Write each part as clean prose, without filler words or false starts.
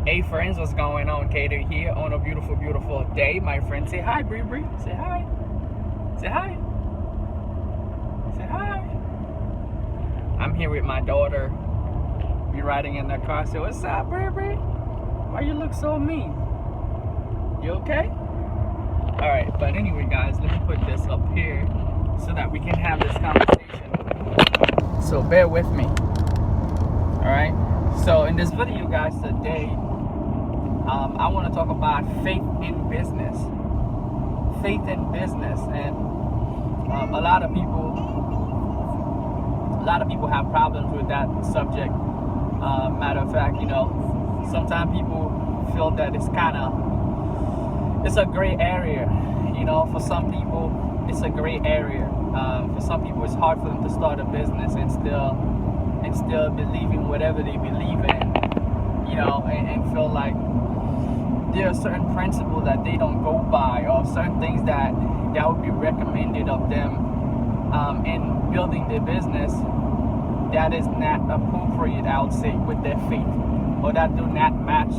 Hey friends, what's going on? Kato here on a beautiful, beautiful day. My friend, say hi, Bree Bree. Say hi. Say hi. Say hi. I'm here with my daughter. We're riding in the car. Say, what's up, Bree Bree? Why you look so mean? You okay? Alright, but anyway, guys, let me put this up here so that we can have this conversation. So bear with me. Alright? So in this video, guys, today, I want to talk about faith in business. Faith in business, and a lot of people have problems with that subject. Matter of fact, sometimes people feel that it's a gray area. For some people, it's a gray area. For some people, it's hard for them to start a business and still believe in whatever they believe in. And feel like there are certain principles that they don't go by, or certain things that would be recommended of them in building their business that is not appropriate, I would say, with their faith, or that do not match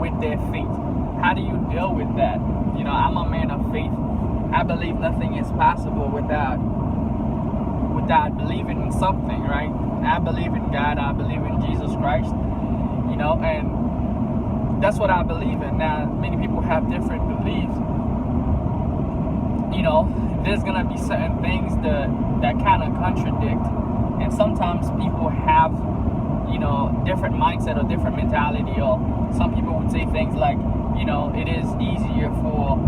with their faith. How do you deal with that? I'm a man of faith. I believe nothing is possible without believing in something, right? I believe in God. I believe in Jesus Christ. And that's what I believe in. Now, many people have different beliefs. There's gonna be certain things that kind of contradict, and sometimes people have, different mindset or different mentality. Or some people would say things like, it is easier for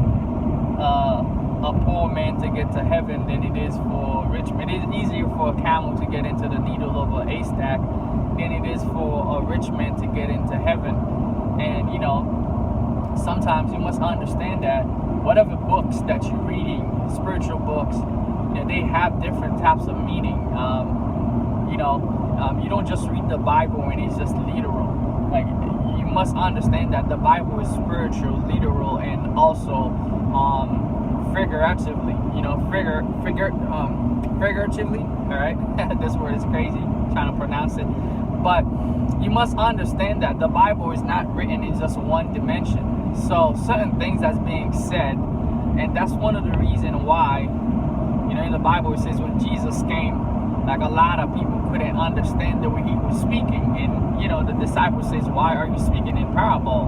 a poor man to get to heaven than it is for a rich man. It is easier for a camel to get into the needle of a haystack than it is for a rich man to get into heaven. And sometimes you must understand that whatever books that you're reading, spiritual books, they have different types of meaning. You don't just read the Bible and it's just literal. Like, you must understand that the Bible is spiritual, literal, and also figuratively. Figuratively. All right, this word is crazy. I'm trying to pronounce it. But you must understand that the Bible is not written in just one dimension. So certain things that's being said, and that's one of the reasons why, in the Bible it says when Jesus came, like, a lot of people couldn't understand the way he was speaking. And, the disciples says, why are you speaking in parable?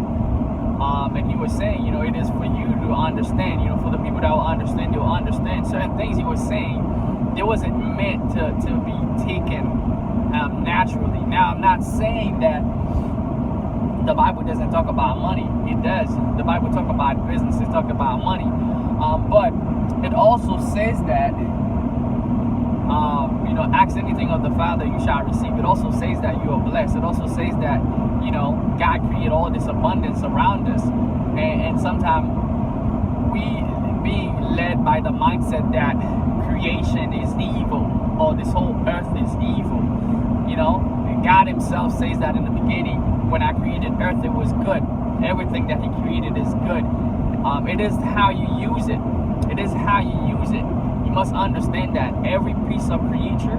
And he was saying, it is for you to understand, for the people that will understand, they'll understand. Certain things he was saying, it wasn't meant to be taken naturally. Now, I'm not saying that the Bible doesn't talk about money. It does. The Bible talk about business. It talk about money. But it also says that, ask anything of the Father, you shall receive. It also says that you are blessed. It also says that, God created all this abundance around us. And sometimes we being led by the mindset that creation is evil, or this whole earth is evil. God himself says that in the beginning, when I created earth, it was good. Everything that he created is good. It is how you use it. It is how you use it. You must understand that every piece of creation,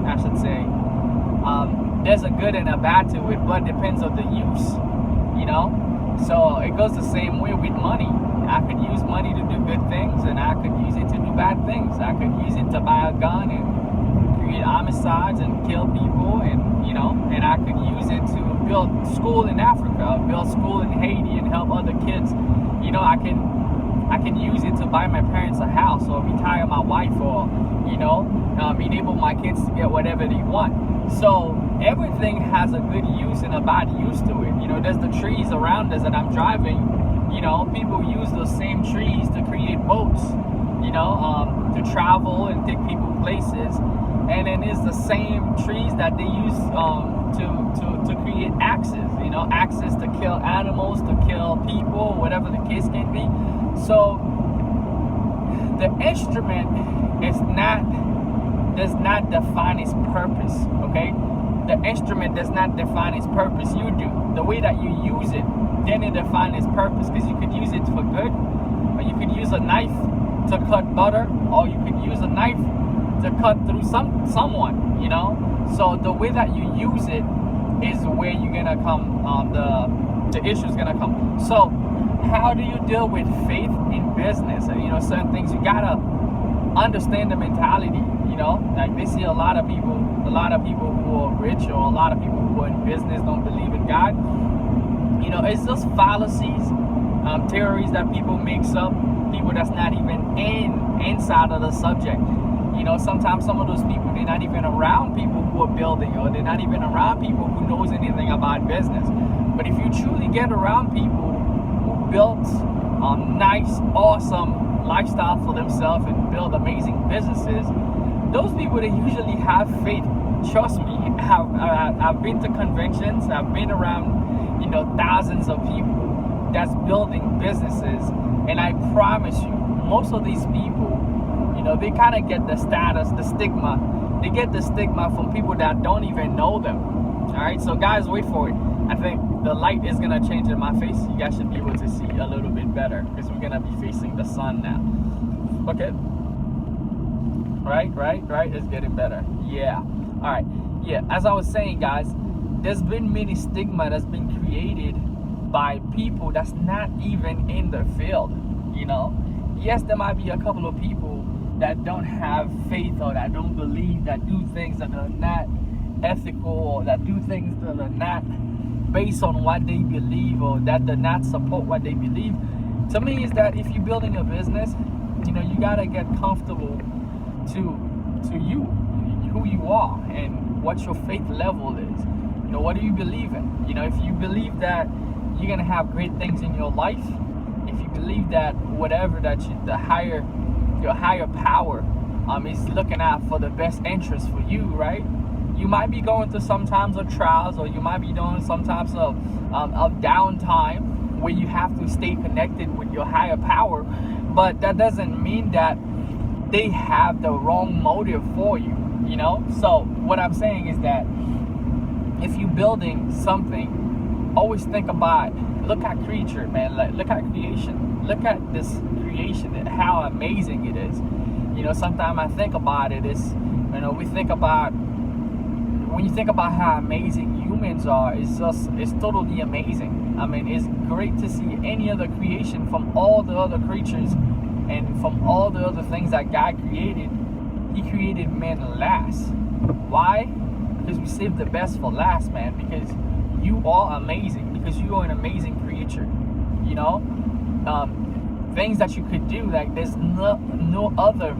I should say, there's a good and a bad to it, but it depends on the use. So it goes the same way with money. I could use money to do good things, and I could use it to do bad things. I could use it to buy a gun and create homicides and kill people, and I could use it to build school in Africa, build school in Haiti, and help other kids. I can use it to buy my parents a house, or retire my wife, or enable my kids to get whatever they want. So everything has a good use and a bad use to it. There's the trees around us that I'm driving. People use those same trees to create boats, to travel and take people places. And then it's the same trees that they use to create axes, axes to kill animals, to kill people, whatever the case can be. So the instrument does not define its purpose, okay? The instrument does not define its purpose. You do. The way that you use it, then it defines its purpose, because you could use it for good, or you could use a knife to cut butter, or you could use a knife to cut through someone, So the way that you use it is where you're gonna come. The issue is gonna come. So, how do you deal with faith in business? Certain things you gotta understand the mentality. Like they see a lot of people who are rich, or a lot of people who are in business don't believe in God. It's just fallacies, theories that people makes up, people that's not even inside of the subject. Sometimes some of those people, they're not even around people who are building, or they're not even around people who knows anything about business. But if you truly get around people who built nice, awesome lifestyle for themselves and build amazing businesses, those people, they usually have faith. Trust me, I've been to conventions, I've been around thousands of people that's building businesses, and I promise you, most of these people, they kind of get the status, the stigma. They get the stigma from people that don't even know them. All right, so guys, wait for it. I think the light is gonna change in my face. You guys should be able to see a little bit better, because we're gonna be facing the sun now. Okay. Right. It's getting better. Yeah. All right. Yeah. As I was saying, guys, there's been many stigma that's been created by people that's not even in the field. Yes, there might be a couple of people that don't have faith, or that don't believe, that do things that are not ethical, or that do things that are not based on what they believe, or that do not support what they believe. To me, is that if you're building a business, you gotta get comfortable to you, who you are, and what your faith level is. What do you believe in? If you believe that you're gonna have great things in your life, if you believe that whatever that your higher power is looking out for the best interest for you, right? You might be going through some times of trials, or you might be doing some types of downtime where you have to stay connected with your higher power, but that doesn't mean that they have the wrong motive for you. So what I'm saying is that if you're building something, always think about, look at creature, man. Look at creation. Look at this creation and how amazing it is. Sometimes I think about it, we think about, when you think about how amazing humans are, it's totally amazing. I mean, it's great to see any other creation from all the other creatures and from all the other things that God created. He created man last. Why? Because we saved the best for last, man. Because you are amazing. Because you are an amazing creature. Things that you could do, like there's no other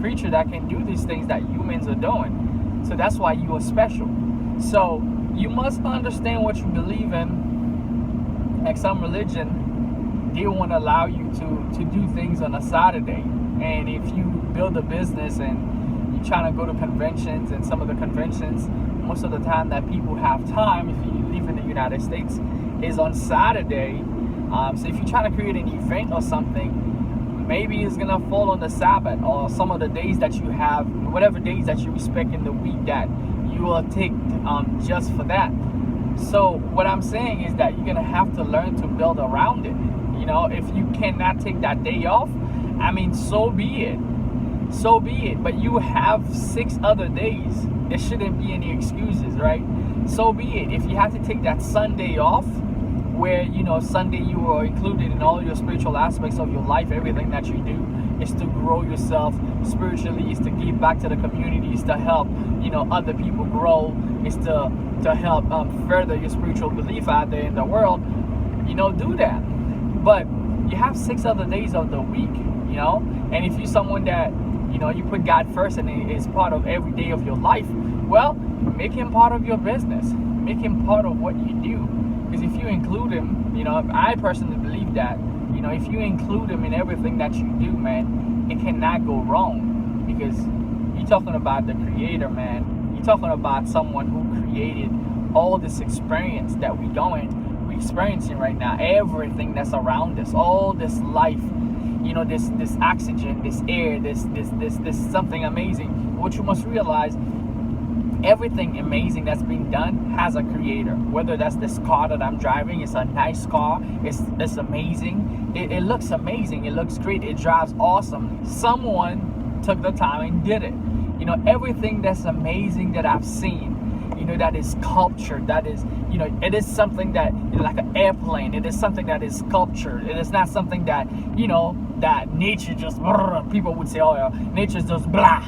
creature that can do these things that humans are doing. So that's why you are special. So you must understand what you believe in. Like some religion, they won't allow you to do things on a Saturday. And if you build a business and you're trying to go to conventions, and some of the conventions, most of the time that people have time, if you live in the United States, is on Saturday. So if you're trying to create an event or something, maybe it's gonna fall on the Sabbath, or some of the days that you have, whatever days that you respect in the week that you will take just for that. So what I'm saying is that you're gonna have to learn to build around it. If you cannot take that day off, I mean, so be it. But you have 6 other days. There shouldn't be any excuses, right? So be it. If you have to take that Sunday off, where Sunday you are included in all your spiritual aspects of your life, everything that you do is to grow yourself spiritually, is to give back to the community, is to help other people grow, is to help further your spiritual belief out there in the world. Do that. But you have 6 other days of the week, and if you're someone that you put God first and it's part of every day of your life, well, make him part of your business, make him part of what you do. Because if you include him, I personally believe that, if you include him in everything that you do, man, it cannot go wrong. Because you're talking about the creator, man. You're talking about someone who created all this experience that we're experiencing right now. Everything that's around us, all this life, this oxygen, this air, this something amazing. What you must realize, everything amazing that's being done has a creator. Whether that's this car that I'm driving, it's a nice car, it's amazing, it looks amazing, it looks great, it drives awesome. Someone took the time and did it. Everything that's amazing that I've seen, that is sculptured, that is, it is something that, like an airplane, it is something that is sculptured. It is not something that, that nature just, people would say, oh yeah, nature's just blah.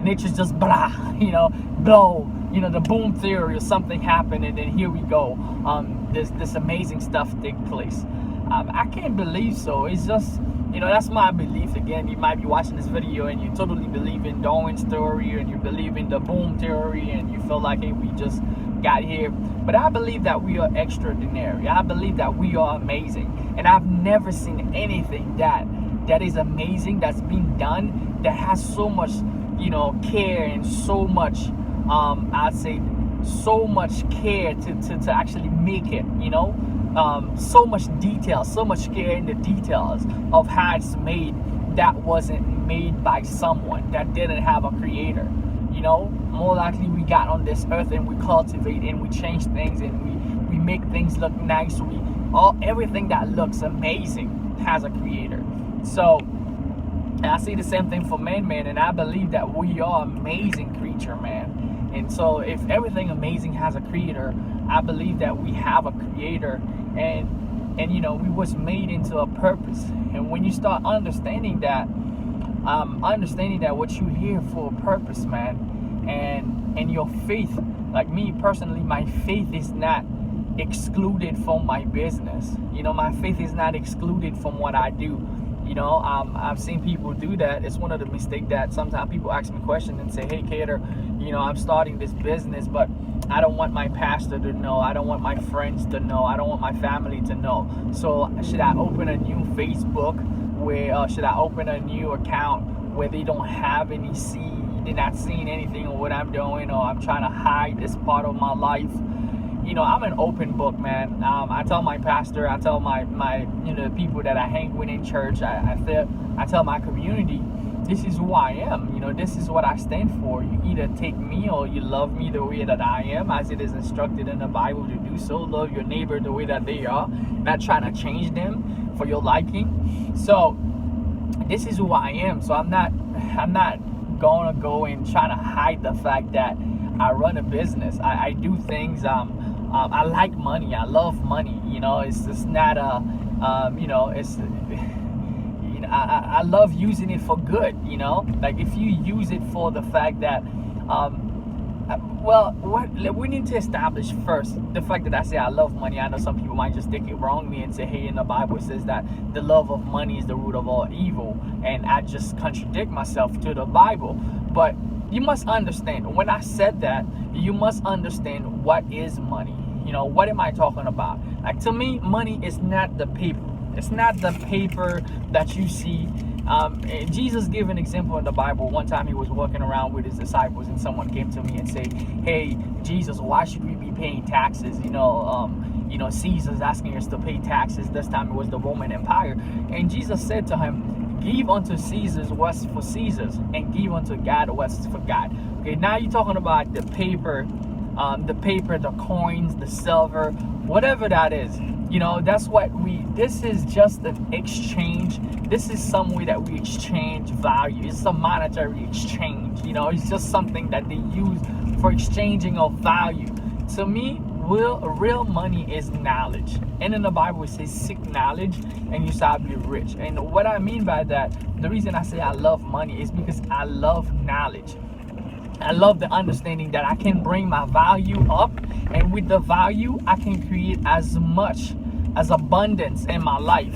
Nature's just blah, blow, the boom theory or something happened and then here we go. This amazing stuff take place. I can't believe so. It's just, that's my belief. Again, you might be watching this video and you totally believe in Darwin's theory and you believe in the boom theory and you feel like, hey, we just got here. But I believe that we are extraordinary. I believe that we are amazing. And I've never seen anything that is amazing, that's being done, that has so much, care and so much, I'd say, so much care to actually make it, so much detail, so much care in the details of how it's made, that wasn't made by someone that didn't have a creator. More likely we got on this earth and we cultivate and we change things and we make things look nice. Everything that looks amazing has a creator. So I see the same thing for man, and I believe that we are amazing creature, man. And so if everything amazing has a creator, I believe that we have a creator, and we was made into a purpose. And when you start understanding that what you're here for a purpose, man, and your faith, like me personally, my faith is not excluded from my business. My faith is not excluded from what I do. I've seen people do that. It's one of the mistakes that sometimes people ask me questions and say, hey, Cater, I'm starting this business, but I don't want my pastor to know. I don't want my friends to know. I don't want my family to know. So should I open a new Facebook should I open a new account where they don't have any they're not seeing anything of what I'm doing, or I'm trying to hide this part of my life? I'm an open book, man. I tell my pastor, I tell my the people that I hang with in church, I tell my community, this is who I am. This is what I stand for. You either take me or you love me the way that I am, as it is instructed in the Bible to do so. Love your neighbor the way that they are, not trying to change them for your liking. So this is who I am. So I'm not gonna go and try to hide the fact that I run a business. I do things. I like money. I love money. It's just not it's. I love using it for good. Like if you use it for the fact that, we need to establish first the fact that I say I love money. I know some people might just take it wrongly and say, hey, in the Bible it says that the love of money is the root of all evil, and I just contradict myself to the Bible. But you must understand, when I said that, you must understand what is money. What am I talking about? Like, to me, money is not the paper. It's not the paper that you see. Jesus gave an example in the Bible. One time he was walking around with his disciples and someone came to me and said, hey, Jesus, why should we be paying taxes? Caesar's asking us to pay taxes. This time it was the Roman Empire. And Jesus said to him, give unto Caesar's what's for Caesar's, and give unto God what's for God. Okay, now you're talking about the paper, the coins, the silver, whatever that is. That's what this is just an exchange. This is some way that we exchange value. It's a monetary exchange. It's just something that they use for exchanging of value. To me, real money is knowledge. And in the Bible it says, seek knowledge and you shall be rich. And what I mean by that, the reason I say I love money is because I love knowledge. I love the understanding that I can bring my value up, and with the value I can create as much as abundance in my life.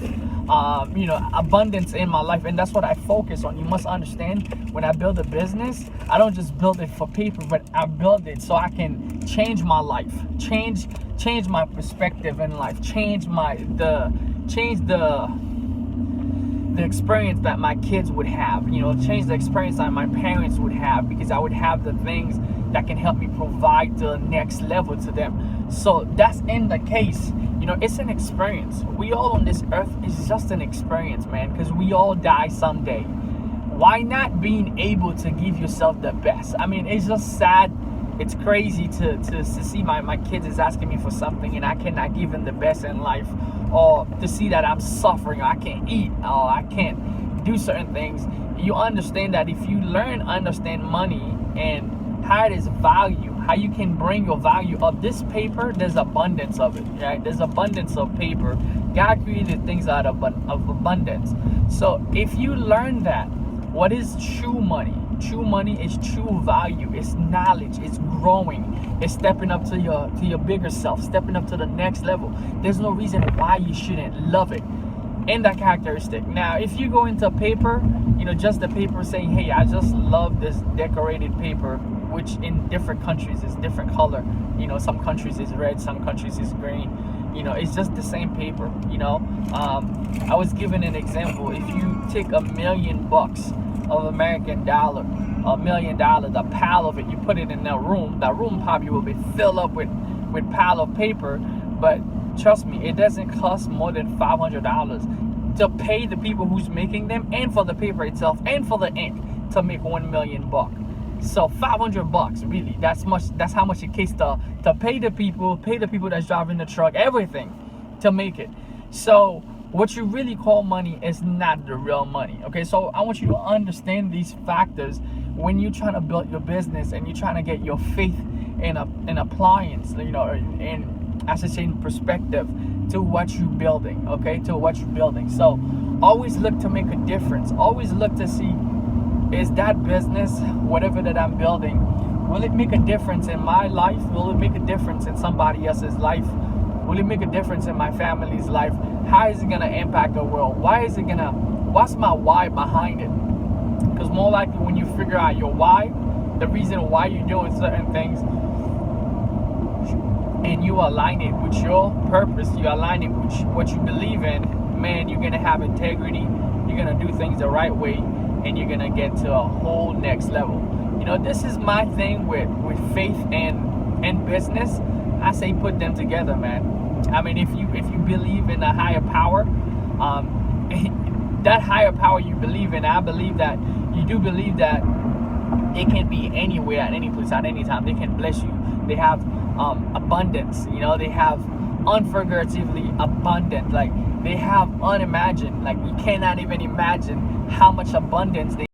Abundance in my life, and that's what I focus on. You must understand, when I build a business, I don't just build it for paper, but I build it so I can change my life, change my perspective in life, change the experience that my kids would have, change the experience that my parents would have, because I would have the things that can help me provide the next level to them. So that's in the case. It's an experience. We all on this earth is just an experience, man, because we all die someday. Why not being able to give yourself the best? I mean, it's just sad. It's crazy to see my kids is asking me for something and I cannot give them the best in life, or to see that I'm suffering, or I can't eat, or I can't do certain things. You understand that if you understand money and how it is valued, how you can bring your value up. This paper, there's abundance of it, right? There's abundance of paper. God created things out of abundance. So if you learn that, what is true money? True money is true value. It's knowledge. It's growing. It's stepping up to your bigger self, stepping up to the next level. There's no reason why you shouldn't love it. And that characteristic. Now, if you go into paper, just the paper saying, hey, I just love this decorated paper, which in different countries is different color. Some countries is red, some countries is green. It's just the same paper. I was given an example. If you take $1 million of American dollar, $1 million, a pile of it, you put it in that room probably will be filled up with pile of paper. But trust me, it doesn't cost more than $500 to pay the people who's making them, and for the paper itself, and for the ink to make $1 million. So $500, really, that's how much it takes to pay the people that's driving the truck, everything to make it. So what you really call money is not the real money. Okay, so I want you to understand these factors when you're trying to build your business and you're trying to get your faith in appliance, in as I say, in perspective to what you're building. Okay, to what you're building. So always look to make a difference. Always look to see, is that business, whatever that I'm building, will it make a difference in my life? Will it make a difference in somebody else's life? Will it make a difference in my family's life? How is it going to impact the world? What's my why behind it? Because more likely when you figure out your why, the reason why you're doing certain things, and you align it with your purpose, you align it with what you believe in, man, you're going to have integrity. You're going to do things the right way, and you're going to get to a whole next level. This is my thing with faith and business. I say put them together, man. I mean, if you believe in a higher power, that higher power you believe in, I believe that you do believe that it can be anywhere, at any place, at any time. They can bless you. They have abundance. They have unforgivably abundant. Like, they have unimagined. Like, you cannot even imagine how much abundance they